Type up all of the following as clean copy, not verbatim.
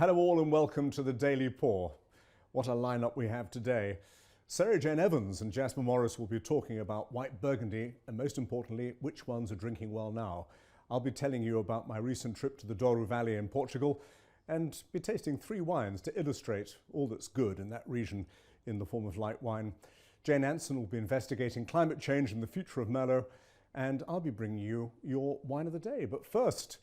Hello all and welcome to the Daily Pour. What a lineup we have today. Sarah Jane Evans and Jasper Morris will be talking about white Burgundy and, most importantly, which ones are drinking well now. I'll be telling you about my recent trip to the Douro Valley in Portugal and be tasting 3 wines to illustrate all that's good in that region in the form of light wine. Jane Anson will be investigating climate change and the future of Merlot, and I'll be bringing you your wine of the day. But first,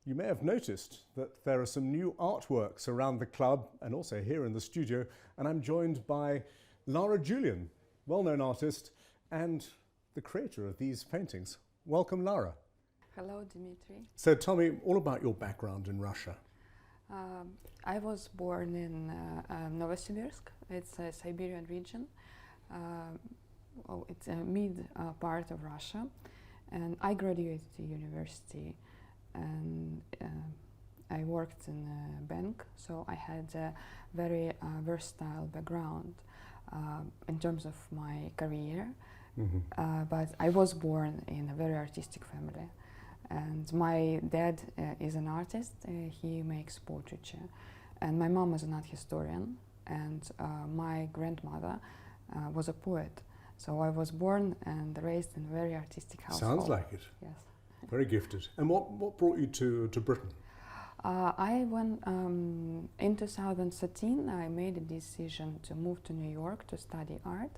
you may have noticed that there are some new artworks around the club and also here in the studio, and I'm joined by Lara Julian, well-known artist and the creator of these paintings. Welcome, Lara. Hello, Demetri. So tell me all about your background in Russia. I was born in Novosibirsk. It's a Siberian region. It's a mid part of Russia, and I graduated to university. And I worked in a bank, so I had a very versatile background in terms of my career. But I was born in a very artistic family, and my dad is an artist. He makes portraiture, and my mom is an art historian, and my grandmother was a poet. So I was born and raised in a very artistic household. Sounds like it. Yes. Very gifted. And what brought you to Britain? I went in 2013. I made a decision to move to New York to study art,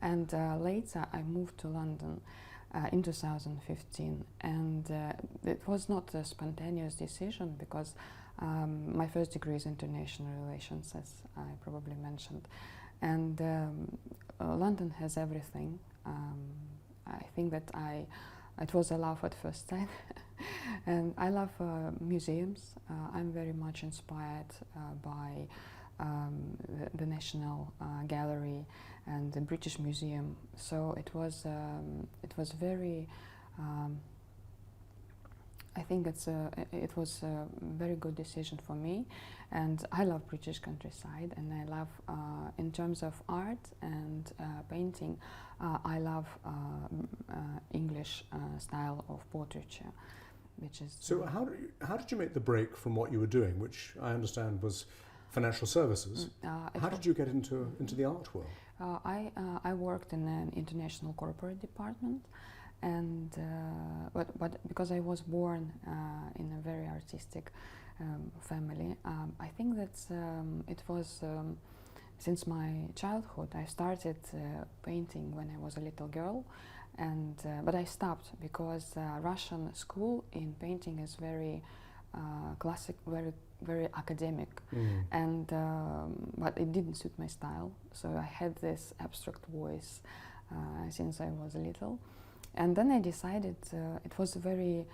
and later I moved to London in 2015. And it was not a spontaneous decision because my first degree is international relations, as I probably mentioned, and London has everything. I think that it was a love at first sight. And I love museums. I'm very much inspired by the National Gallery and the British Museum. So it was very, I think it was a very good decision for me. And I love British countryside, and I love, in terms of art and painting, I love English style of portraiture, which is... So how did you make the break from what you were doing, which I understand was financial services? How did you get into the art world? I worked in an international corporate department, and but because I was born in a very artistic family, I think that it was since my childhood. I started painting when I was a little girl, and but I stopped because Russian school in painting is very classic, very academic, and but it didn't suit my style. So I had this abstract voice since I was little. And then I decided, it was a very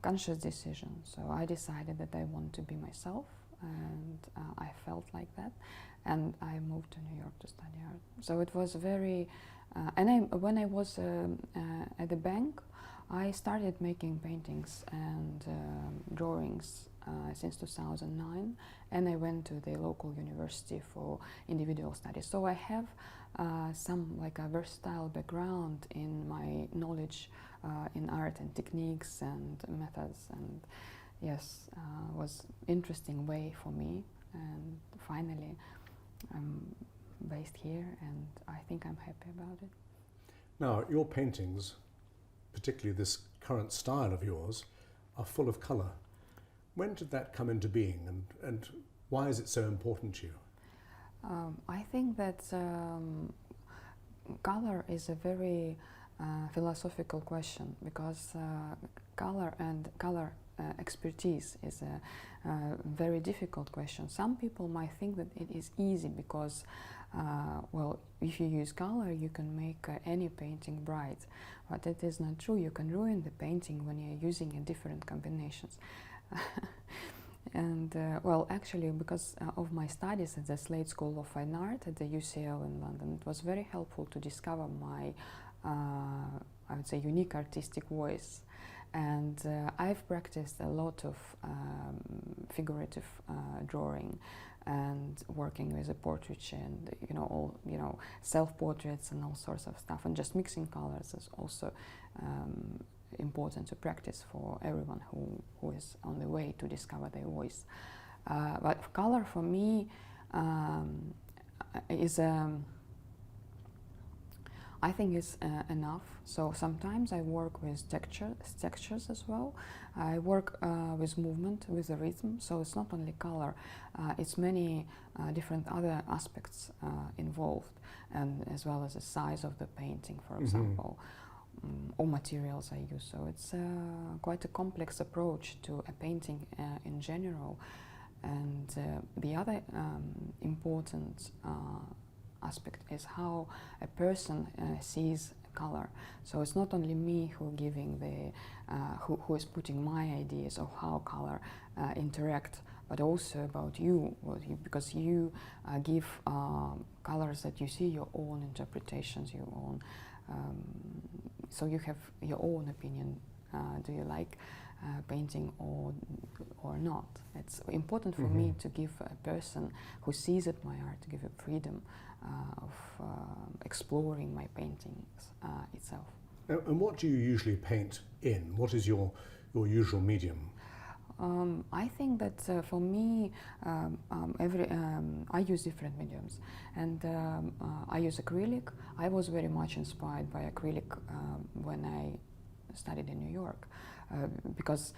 conscious decision. So I decided that I want to be myself, and I felt like that. And I moved to New York to study art. So it was very, when I was at the bank, I started making paintings and drawings since 2009, and I went to the local university for individual studies. So I have some like a versatile background in my knowledge in art and techniques and methods, and yes, was interesting way for me. And finally, I'm based here, and I think I'm happy about it. Now, your paintings, particularly this current style of yours, are full of colour. When did that come into being, and why is it so important to you? I think that color is a very philosophical question, because color and color expertise is a very difficult question. Some people might think that it is easy because, well, if you use color, you can make any painting bright, but it is not true. You can ruin the painting when you're using different combinations. And well, actually, because of my studies at the Slade School of Fine Art at the UCL in London, it was very helpful to discover my, I would say, unique artistic voice. And I've practiced a lot of figurative drawing and working with a portraiture, and all self-portraits and all sorts of stuff, and just mixing colors is also important to practice for everyone who is on the way to discover their voice. But color for me is I think is enough. So sometimes I work with textures as well. I work with movement, with the rhythm. So it's not only color, it's many different other aspects involved, and as well as the size of the painting, for example, or materials I use. So it's quite a complex approach to a painting in general. And the other important aspect is how a person sees color. So it's not only me who giving the who is putting my ideas of how color interact, but also about you, because you give colors that you see your own interpretations, your own. So you have your own opinion. Do you like painting or not? It's important for me to give a person who sees it my art, to give a freedom of exploring my paintings itself. And what do you usually paint in? What is your usual medium? I think that for me, I use different mediums, and I use acrylic. I was very much inspired by acrylic when I studied in New York, because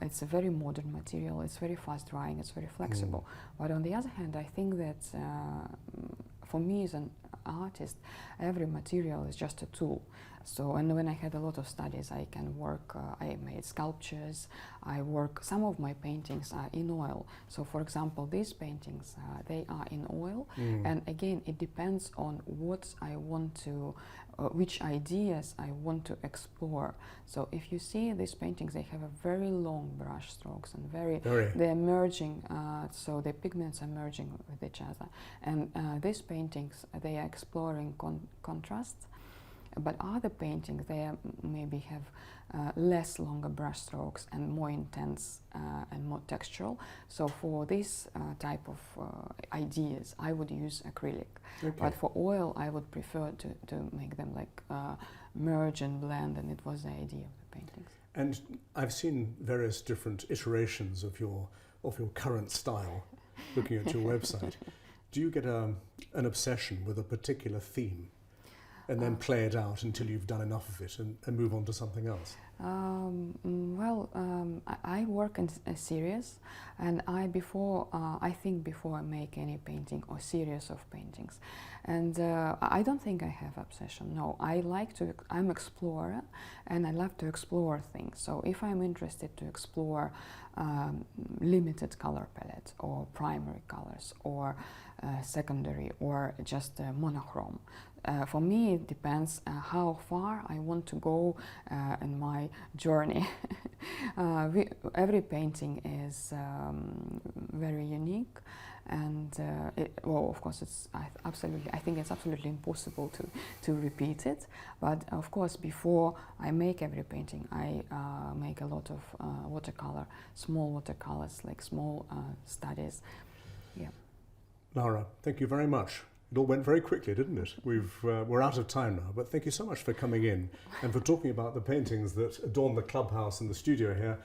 it's a very modern material, it's very fast drying, it's very flexible. But on the other hand, I think that for me as an artist, every material is just a tool. So, and when I had a lot of studies, I can work, I made sculptures, some of my paintings are in oil. So for example, these paintings, they are in oil, and again, it depends on what I want to, which ideas I want to explore. So if you see these paintings, they have a very long brush strokes and they're merging, so the pigments are merging with each other. And these paintings, they are exploring contrast. But other paintings, they maybe have less longer brush strokes and more intense and more textural. So for this type of ideas, I would use acrylic. Okay. But for oil, I would prefer to make them like merge and blend, and it was the idea of the paintings. And I've seen various different iterations of your current style, looking at your website. Do you get an obsession with a particular theme, and then play it out until you've done enough of it and move on to something else? I work in a series, and I think before I make any painting or series of paintings. And I don't think I have obsession, no. I'm an explorer, and I love to explore things. So if I'm interested to explore limited color palette, or primary colors, or secondary, or just monochrome, for me, it depends how far I want to go in my journey. Every painting is very unique, and of course, I think it's absolutely impossible to repeat it. But of course, before I make every painting, I make a lot of small watercolors, like small studies. Yeah. Lara, thank you very much. It all went very quickly, didn't it? We're out of time now, but thank you so much for coming in and for talking about the paintings that adorn the clubhouse and the studio here